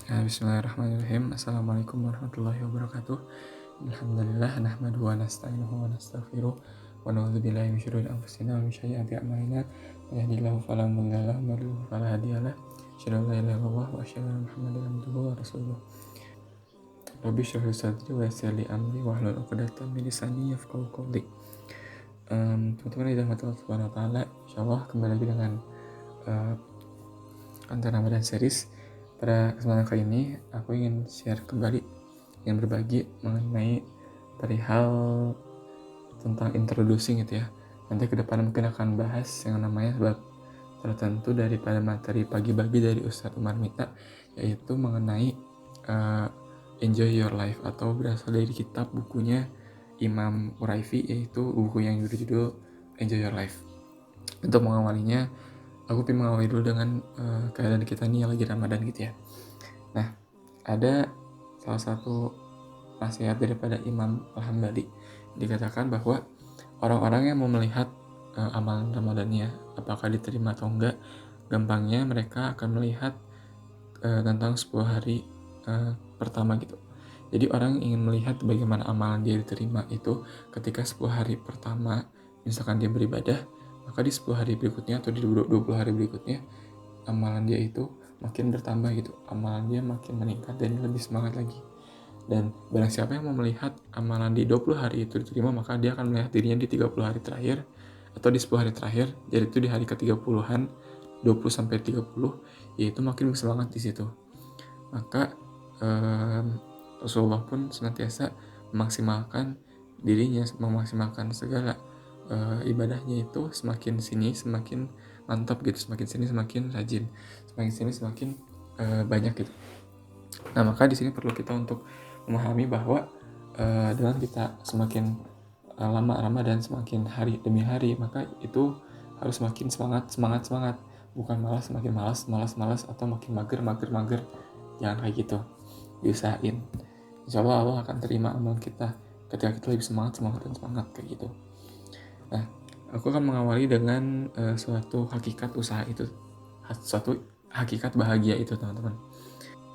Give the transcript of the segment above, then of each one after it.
Bismillahirrahmanirrahim. Assalamualaikum warahmatullahi wabarakatuh. Alhamdulillah nahmaduhu wa nasta'inuhu wa nastaghfiruh wa na'udzubillahi min syururi anfusina wa min sayyiati a'malina. May yahdihillahu fala mudilla lahu wa may yudlil fala hadiya lahu. Asyhadu an la ilaha illallah wa asyhadu anna Muhammadan abduhu wa rasuluh. Rabbi shrah li sadri wa yassir li amri wahlul 'uqdatam min lisani yafqahu qawli. Teman-teman yang dirahmati Allah Subhanahu wa taala, insyaallah kembali lagi dengan konten Ramadan series. Pada kesempatan kali ini aku ingin share kembali, ingin berbagi mengenai perihal tentang introducing gitu ya. Nanti ke depan mungkin akan bahas yang namanya sebab tertentu daripada materi pagi-pagi dari Ustadz Umar Mita, yaitu mengenai Enjoy Your Life, atau berasal dari kitab bukunya Imam Uraifi, yaitu buku yang berjudul Enjoy Your Life. Untuk mengawalinya, aku ingin mengawali dulu dengan keadaan kita nih yang lagi Ramadan gitu ya. Nah, ada salah satu nasihat daripada Imam Al-Hambali, dikatakan bahwa orang-orang yang mau melihat amalan Ramadannya apakah diterima atau enggak, gampangnya mereka akan melihat tentang 10 hari pertama gitu. Jadi orang ingin melihat bagaimana amalan dia diterima itu ketika 10 hari pertama misalkan dia beribadah, maka di 10 hari berikutnya atau di 20 hari berikutnya amalan dia itu makin bertambah gitu, amalan dia makin meningkat dan lebih semangat lagi. Dan barang siapa yang mau melihat amalan di 20 hari itu diterima, maka dia akan melihat dirinya di 30 hari terakhir atau di 10 hari terakhir, yaitu di hari ke-30-an, 20 sampai 30, yaitu makin bersemangat di situ. Maka Rasulullah pun senantiasa memaksimalkan dirinya, memaksimalkan segala ibadahnya itu semakin sini semakin mantap gitu, semakin sini semakin rajin, semakin sini semakin banyak gitu. Nah, maka di sini perlu kita untuk memahami bahwa dengan kita semakin lama Ramadan, semakin hari demi hari, maka itu harus semakin semangat, bukan malah semakin malas atau makin mager. Jangan kayak gitu, diusahain. Insya Allah akan terima amal kita ketika kita lebih semangat kayak gitu. Nah, aku akan mengawali dengan suatu hakikat usaha itu, suatu hakikat bahagia itu, teman-teman.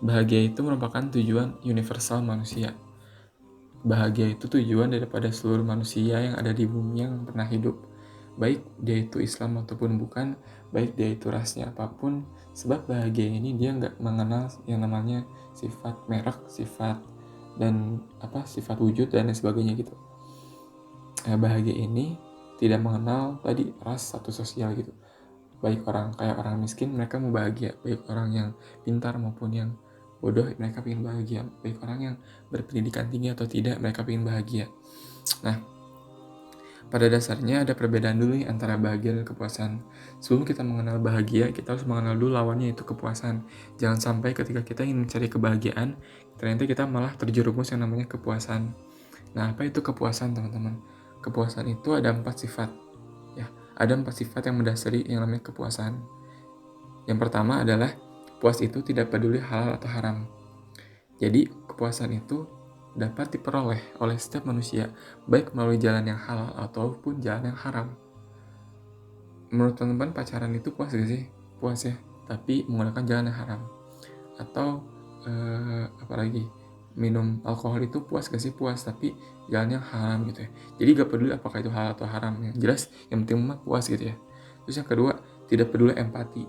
Bahagia itu merupakan tujuan universal manusia. Bahagia itu tujuan daripada seluruh manusia yang ada di bumi yang pernah hidup, baik dia itu Islam ataupun bukan, baik dia itu rasnya apapun. Sebab bahagia ini dia nggak mengenal yang namanya sifat merek, sifat wujud dan lain sebagainya gitu. Bahagia ini tidak mengenal tadi ras atau sosial gitu. Baik orang kaya, orang miskin, mereka mau bahagia. Baik orang yang pintar maupun yang bodoh, mereka ingin bahagia. Baik orang yang berpendidikan tinggi atau tidak, mereka ingin bahagia. Nah, pada dasarnya ada perbedaan dulu nih antara bahagia dan kepuasan. Sebelum kita mengenal bahagia, kita harus mengenal dulu lawannya, yaitu kepuasan. Jangan sampai ketika kita ingin mencari kebahagiaan, ternyata kita malah terjerumus yang namanya kepuasan. Nah, apa itu kepuasan, teman-teman? Kepuasan itu ada 4 sifat. Ya, ada 4 sifat yang mendasari yang namanya kepuasan. Yang pertama adalah puas itu tidak peduli halal atau haram. Jadi, kepuasan itu dapat diperoleh oleh setiap manusia, baik melalui jalan yang halal ataupun jalan yang haram. Menurut teman-teman, pacaran itu puas gak sih? Puas ya, tapi menggunakan jalan yang haram. Atau apalagi minum alkohol itu puas gak sih? Puas, tapi jalan yang haram gitu ya. Jadi gak peduli apakah itu halal atau haram, yang jelas yang penting mah puas gitu ya. Terus yang kedua, tidak peduli empati,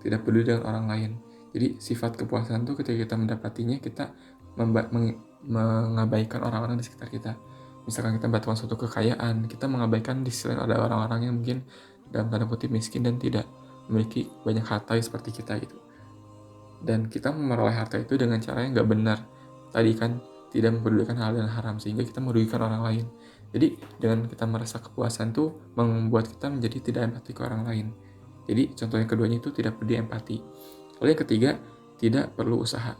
tidak peduli dengan orang lain. Jadi sifat kepuasan itu ketika kita mendapatinya, kita mengabaikan orang-orang di sekitar kita. Misalkan kita mendapatkan suatu kekayaan, kita mengabaikan di sisi ada orang-orang yang mungkin dalam tanda kutip miskin dan tidak memiliki banyak harta seperti kita gitu. Dan kita memperoleh harta itu dengan cara yang gak benar. Tadi kan tidak mempedulikan hal dan haram, sehingga kita merugikan orang lain. Jadi dengan kita merasa kepuasan tuh membuat kita menjadi tidak empati ke orang lain. Jadi contoh yang keduanya itu tidak peduli empati. Lalu yang ketiga, tidak perlu usaha.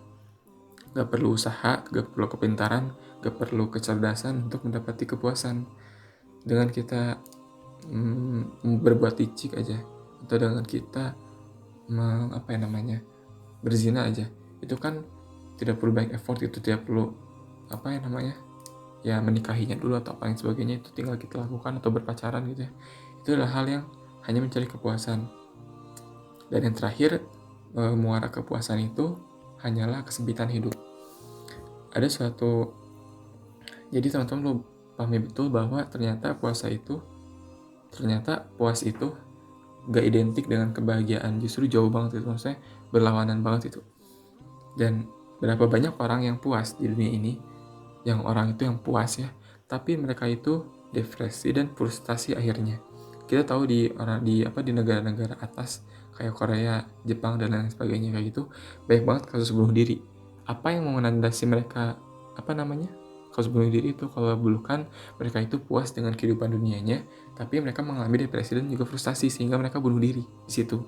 Gak perlu usaha, gak perlu kepintaran, gak perlu kecerdasan untuk mendapati kepuasan. Dengan kita berbuat licik aja, atau dengan kita berzina aja, itu kan tidak perlu banyak effort, itu tidak perlu menikahinya dulu atau apa yang sebagainya, itu tinggal kita lakukan, atau berpacaran gitu ya. Itu adalah hal yang hanya mencari kepuasan. Dan yang terakhir, muara kepuasan itu hanyalah kesempitan hidup. Jadi teman-teman lo pahami betul bahwa ternyata puas itu gak identik dengan kebahagiaan, justru jauh banget itu, maksudnya berlawanan banget itu. Dan berapa banyak orang yang puas di dunia ini, yang orang itu yang puas ya, tapi mereka itu depresi dan frustasi akhirnya. Kita tahu di negara-negara atas kayak Korea, Jepang dan lain sebagainya kayak gitu, banyak banget kasus bunuh diri. Apa yang menandasi mereka kasus bunuh diri itu kalau bukan mereka itu puas dengan kehidupan dunianya, tapi mereka mengalami depresi dan juga frustasi sehingga mereka bunuh diri di situ.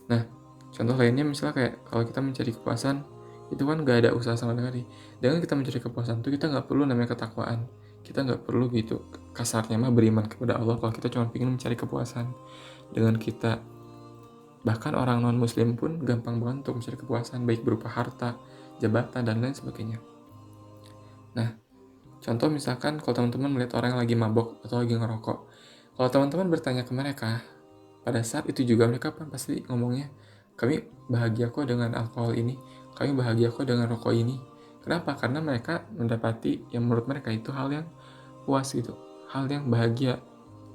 Nah, contoh lainnya misalnya kayak kalau kita mencari kepuasan itu kan gak ada usaha sama sekali. Dengan kita mencari kepuasan itu kita nggak perlu namanya ketakwaan, kita nggak perlu gitu kasarnya mah beriman kepada Allah kalau kita cuma ingin mencari kepuasan. Dengan kita, bahkan orang non muslim pun gampang banget untuk mencari kepuasan, baik berupa harta, jabatan dan lain sebagainya. Nah, contoh misalkan kalau teman-teman melihat orang yang lagi mabok atau lagi ngerokok, kalau teman-teman bertanya ke mereka, pada saat itu juga mereka pasti ngomongnya, kami bahagia kok dengan alkohol ini, kami bahagia kok dengan rokok ini. Kenapa? Karena mereka mendapati yang menurut mereka itu hal yang puas gitu, hal yang bahagia.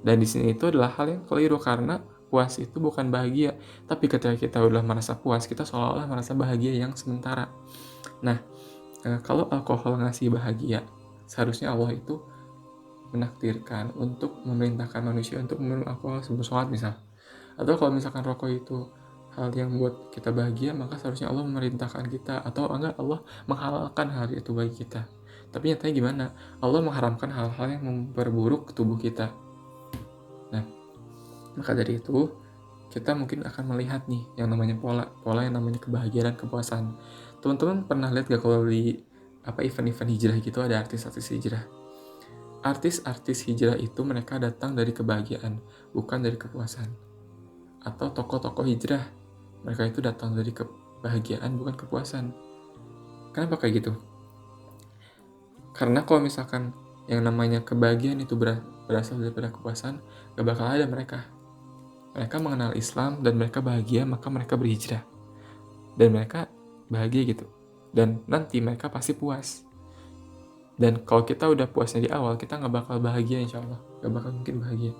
Dan di sini itu adalah hal yang keliru karena puas itu bukan bahagia, tapi ketika kita udah merasa puas, kita seolah-olah merasa bahagia yang sementara. Nah, kalau alkohol ngasih bahagia, seharusnya Allah itu menakdirkan untuk memerintahkan manusia untuk meminum alkohol sebelum sholat misal. Atau kalau misalkan rokok itu hal yang membuat kita bahagia, maka seharusnya Allah memerintahkan kita, atau enggak Allah menghalalkan hal itu bagi kita. Tapi nyatanya gimana? Allah mengharamkan hal-hal yang memperburuk tubuh kita. Nah, maka dari itu kita mungkin akan melihat nih yang namanya pola yang namanya kebahagiaan dan kepuasan. Teman-teman pernah lihat gak kalau di event-event hijrah gitu ada artis-artis hijrah? Artis-artis hijrah itu mereka datang dari kebahagiaan, bukan dari kepuasan. Atau tokoh-tokoh hijrah, mereka itu datang dari kebahagiaan bukan kepuasan. Kenapa kayak gitu? Karena kalau misalkan yang namanya kebahagiaan itu berasal daripada kepuasan, gak bakal ada mereka. Mereka mengenal Islam dan mereka bahagia, maka mereka berhijrah. Dan mereka bahagia gitu. Dan nanti mereka pasti puas. Dan kalau kita udah puasnya di awal, kita gak bakal bahagia insya Allah. Gak bakal mungkin bahagia.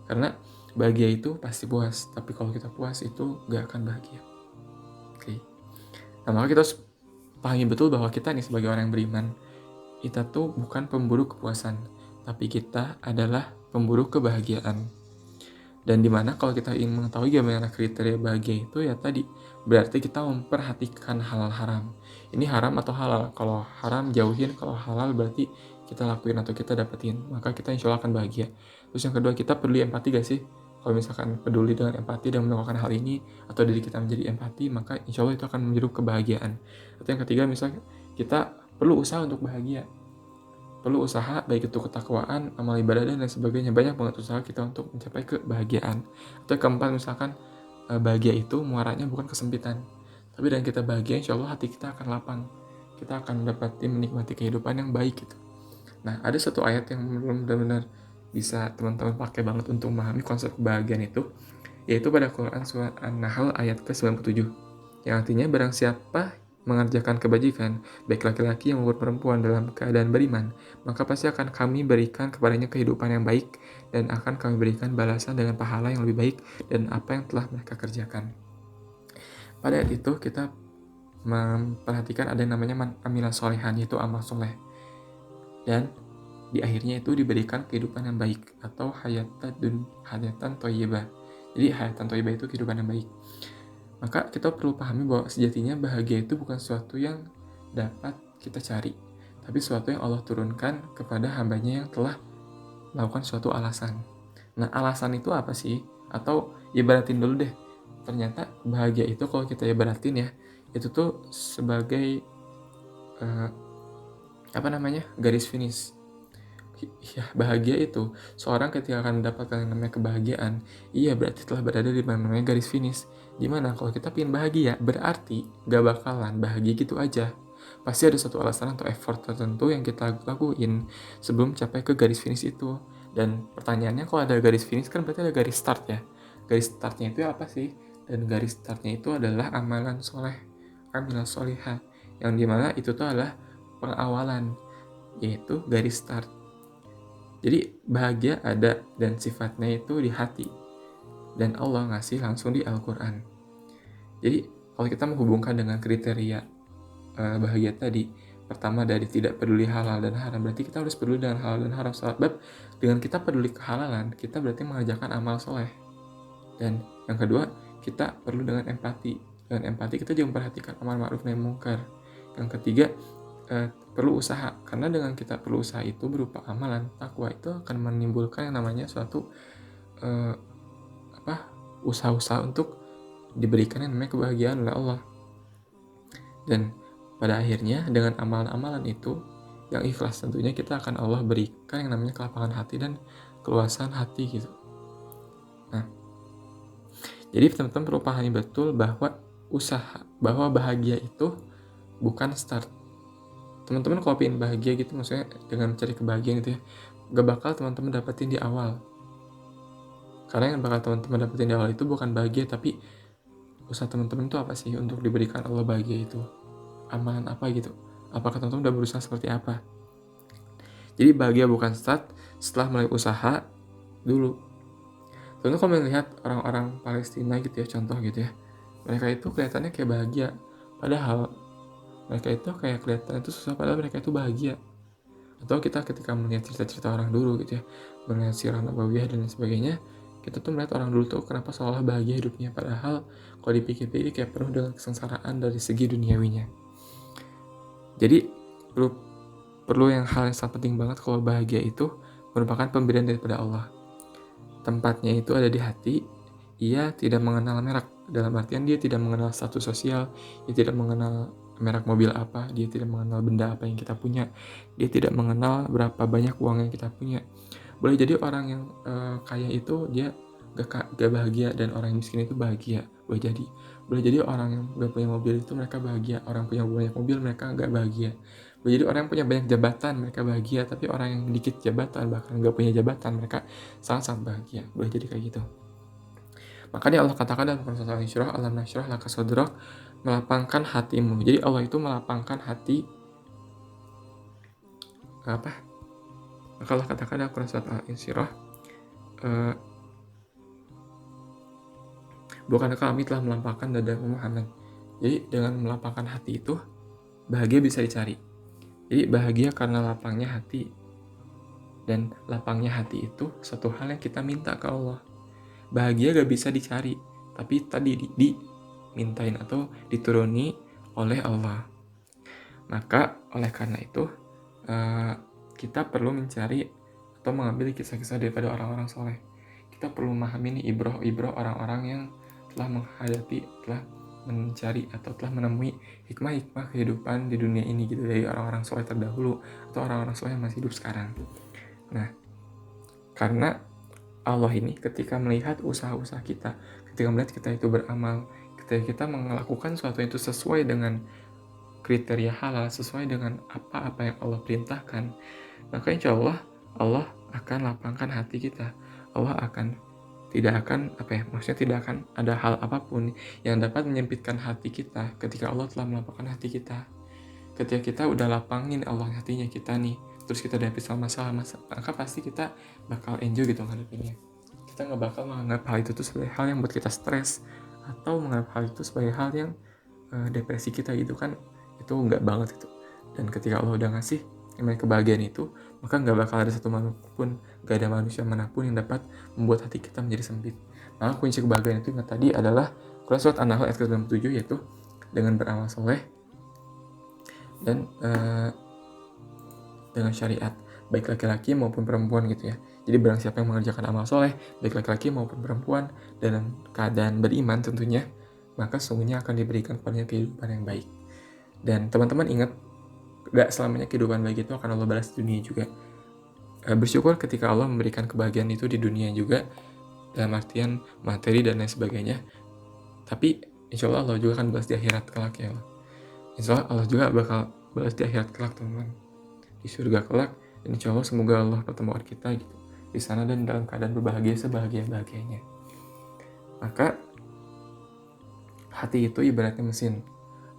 Karena bahagia itu pasti puas. Tapi kalau kita puas itu gak akan bahagia. Oke. Nah, maka kita harus pahami betul bahwa kita nih sebagai orang yang beriman, kita tuh bukan pemburu kepuasan, tapi kita adalah pemburu kebahagiaan. Dan dimana kalau kita ingin mengetahui bagaimana kriteria bahagia itu ya tadi, berarti kita memperhatikan halal haram. Ini haram atau halal? Kalau haram jauhin, kalau halal berarti kita lakuin atau kita dapetin, maka kita insya Allah akan bahagia. Terus yang kedua, kita peduli empati gak sih? Kalau misalkan peduli dengan empati dan melakukan hal ini, atau diri kita menjadi empati, maka insya Allah itu akan menjadi kebahagiaan. Atau yang ketiga, misalnya kita perlu usaha untuk bahagia. Perlu usaha, baik itu ketakwaan, amal ibadah, dan lain sebagainya. Banyak banget usaha kita untuk mencapai kebahagiaan. Atau keempat, misalkan bahagia itu muaranya bukan kesempitan. Tapi dengan kita bahagia, insya Allah hati kita akan lapang. Kita akan menikmati kehidupan yang baik gitu. Nah, ada satu ayat yang belum benar-benar bisa teman-teman pakai banget untuk memahami konsep kebahagiaan itu, yaitu pada Quran surat An-Nahl ayat ke-97. Yang artinya, barang siapa mengerjakan kebajikan, baik laki-laki yang maupun perempuan dalam keadaan beriman, maka pasti akan kami berikan kepadanya kehidupan yang baik, dan akan kami berikan balasan dengan pahala yang lebih baik dan apa yang telah mereka kerjakan. Pada ayat itu kita memperhatikan ada yang namanya amila solehan, yaitu amal soleh. Dan di akhirnya itu diberikan kehidupan yang baik, atau hayatan thayyibah. Jadi hayatan thayyibah itu kehidupan yang baik. Maka kita perlu pahami bahwa sejatinya bahagia itu bukan sesuatu yang dapat kita cari, tapi sesuatu yang Allah turunkan kepada hambanya yang telah melakukan suatu alasan. Nah, alasan itu apa sih? Atau ibaratin dulu deh. Ternyata bahagia itu kalau kita ibaratin ya, itu tuh sebagai garis finish. Ya, bahagia itu seorang ketika akan mendapatkan yang namanya kebahagiaan, iya berarti telah berada di mana namanya garis finish. Dimana kalau kita pengen bahagia, berarti gak bakalan bahagia gitu aja. Pasti ada suatu alasan atau effort tertentu yang kita lakuin sebelum capai ke garis finish itu. Dan pertanyaannya, kalau ada garis finish kan berarti ada garis start ya. Garis startnya itu apa sih? Dan garis startnya itu adalah amalan soleh. amilas sholihah, yang dimana itu tuh adalah pengawalan, yaitu garis start. Jadi bahagia ada dan sifatnya itu di hati, dan Allah ngasih langsung di Al-Quran. Jadi kalau kita menghubungkan dengan kriteria bahagia tadi, pertama dari tidak peduli halal dan haram, berarti kita harus peduli dengan halal dan haram. Sebab dengan kita peduli kehalalan, kita berarti mengerjakan amal soleh. Dan yang kedua, kita perlu dengan empati. Dengan empati kita juga memperhatikan amar ma'ruf nahi munkar. Yang ketiga, perlu usaha. Karena dengan kita perlu usaha itu berupa amalan, takwa itu akan menimbulkan yang namanya suatu usaha-usaha untuk diberikan yang namanya kebahagiaan oleh Allah. Dan pada akhirnya dengan amalan-amalan itu yang ikhlas, tentunya kita akan Allah berikan yang namanya kelapangan hati dan keluasan hati gitu. Nah, jadi teman-teman perlu pahami betul bahwa bahwa bahagia itu bukan start. Teman-teman kalau pengen bahagia gitu, maksudnya dengan mencari kebahagiaan gitu ya, gak bakal teman-teman dapetin di awal. Karena yang bakal teman-teman dapetin di awal itu bukan bahagia, tapi usaha teman-teman itu apa sih untuk diberikan Allah bahagia itu? Amalan apa gitu? Apakah teman-teman udah berusaha seperti apa? Jadi bahagia bukan start setelah mulai usaha dulu. Tentu kalau melihat orang-orang Palestina gitu ya, contoh gitu ya, mereka itu kelihatannya kayak bahagia, padahal mereka itu kayak kelihatan itu susah, padahal mereka itu bahagia. Atau kita ketika melihat cerita-cerita orang dulu gitu ya, melihat sirah nabawiyah dan lain sebagainya, kita tuh melihat orang dulu tuh kenapa seolah bahagia hidupnya, padahal kalau dipikir-pikir kayak penuh dengan kesengsaraan dari segi duniawinya. Jadi perlu yang hal yang sangat penting banget, kalau bahagia itu merupakan pemberian daripada Allah. Tempatnya itu ada di hati. Ia tidak mengenal merek, dalam artian dia tidak mengenal status sosial, dia tidak mengenal merek mobil apa, dia tidak mengenal benda apa yang kita punya, dia tidak mengenal berapa banyak uang yang kita punya. Boleh jadi orang yang kaya itu dia gak bahagia, dan orang yang miskin itu bahagia. Boleh jadi orang yang gak punya mobil itu mereka bahagia, orang punya banyak mobil mereka gak bahagia. Boleh jadi orang yang punya banyak jabatan mereka bahagia, tapi orang yang dikit jabatan bahkan gak punya jabatan mereka sangat-sangat bahagia. Boleh jadi kayak gitu. Makanya Allah katakan dalam Quran Surah Al-Isra, alam nashrah laka sadrak, melapangkan hatimu. Jadi Allah itu melapangkan hati apa? Maka Allah katakan dalam Quran Surah Al-Isra, bukankah kami telah melapangkan dadamu Muhammad. Jadi dengan melapangkan hati itu bahagia bisa dicari. Jadi bahagia karena lapangnya hati. Dan lapangnya hati itu satu hal yang kita minta ke Allah. Bahagia gak bisa dicari, tapi tadi dimintain atau dituruni oleh Allah. Maka oleh karena itu kita perlu mencari atau mengambil kisah-kisah daripada orang-orang soleh. Kita perlu memahami nih ibrah-ibrah orang-orang yang telah mencari atau telah menemui hikmah-hikmah kehidupan di dunia ini gitu, dari orang-orang soleh terdahulu atau orang-orang soleh yang masih hidup sekarang. Nah, karena Allah ini ketika melihat usaha-usaha kita, ketika melihat kita itu beramal, ketika kita melakukan sesuatu itu sesuai dengan kriteria halal, sesuai dengan apa-apa yang Allah perintahkan, maka insya Allah Allah akan lapangkan hati kita. Allah tidak akan ada hal apapun yang dapat menyempitkan hati kita ketika Allah telah melapangkan hati kita. Ketika kita udah lapangin Allah hatinya kita nih, terus kita dihadapi sama masalah, maka pasti kita bakal enjoy gitu ngadepinnya. Kita nggak bakal menganggap hal itu tuh sebagai hal yang buat kita stres, atau menganggap hal itu sebagai hal yang depresi kita gitu kan, itu nggak banget itu. Dan ketika Allah udah ngasih namanya kebahagiaan itu, maka nggak bakal ada satu manapun, nggak ada manusia manapun yang dapat membuat hati kita menjadi sempit. Maka kunci kebahagiaan itu yang tadi adalah Quran Surat An-Nahl ayat ke-67, yaitu dengan beramal soleh dan dengan syariat, baik laki-laki maupun perempuan gitu ya. Jadi barang siapa yang mengerjakan amal soleh, baik laki-laki maupun perempuan, dalam keadaan beriman tentunya, maka sungguhnya akan diberikan kepadanya kehidupan yang baik. Dan teman-teman ingat, gak selamanya kehidupan baik itu akan Allah balas di dunia juga. Bersyukur ketika Allah memberikan kebahagiaan itu di dunia juga, dalam artian materi dan lain sebagainya. Tapi insya Allah Allah juga akan balas di akhirat kelak ya Allah. Insya Allah Allah juga bakal balas di akhirat kelak teman-teman, di surga kelak. Dan insya Allah semoga Allah pertemuan kita gitu di sana dan dalam keadaan berbahagia sebahagia-bahagianya. Maka hati itu ibaratnya mesin.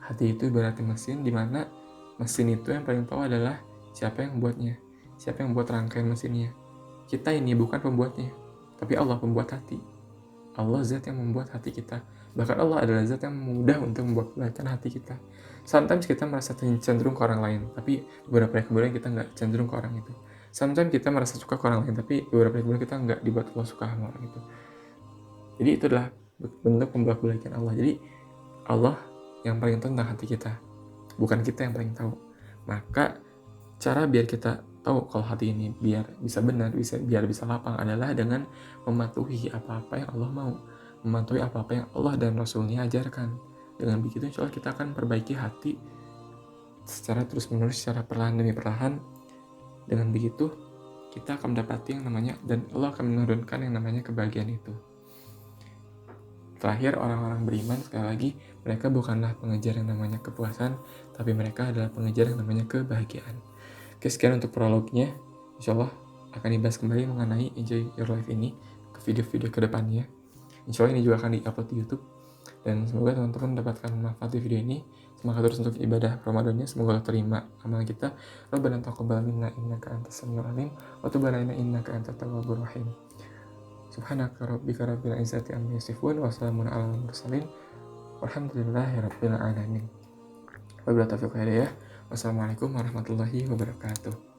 Hati itu berarti mesin, di mana mesin itu yang paling tahu adalah siapa yang membuatnya, siapa yang membuat rangkaian mesinnya. Kita ini bukan pembuatnya, tapi Allah pembuat hati. Allah zat yang membuat hati kita. Bahkan Allah adalah zat yang mudah untuk membuat kebaikan hati kita. Sometimes kita merasa cenderung ke orang lain, tapi beberapa hari kemudian kita nggak cenderung ke orang itu. Sometimes kita merasa suka ke orang lain, tapi beberapa hari kemudian kita nggak dibuat Allah suka sama orang itu. Jadi itu adalah bentuk pembolak-balikan Allah. Jadi Allah yang paling tahu tentang hati kita, bukan kita yang paling tahu. Maka cara biar kita tahu kalau hati ini biar bisa benar, biar bisa lapang adalah dengan mematuhi apa-apa yang Allah mau, mematuhi apa-apa yang Allah dan Rasulnya ajarkan. Dengan begitu insya Allah kita akan perbaiki hati secara terus-menerus, secara perlahan demi perlahan. Dengan begitu kita akan mendapati yang namanya, dan Allah akan menurunkan yang namanya kebahagiaan itu. Terakhir, orang-orang beriman, sekali lagi, mereka bukanlah pengejar yang namanya kepuasan, tapi mereka adalah pengejar yang namanya kebahagiaan. Oke, sekian untuk prolognya. Insya Allah akan dibahas kembali mengenai Enjoy Your Life ini ke video-video kedepannya. Insya Allah ini juga akan di-upload di YouTube. Dan semoga teman-teman mendapatkan manfaat di video ini. Semangat terus untuk ibadah Ramadannya. Semoga Allah terima amal kita. Rabbana taqabbal minna innaka antas samiul alim wa tub alaina innaka antat tawwabur rahim. Subhanaka rabbika rabbil izzati amma yasifun wa salamun alal mursalin walhamdulillahi rabbil alamin. Wabillahi taufiq wal hidayah. Wassalamualaikum warahmatullahi wabarakatuh.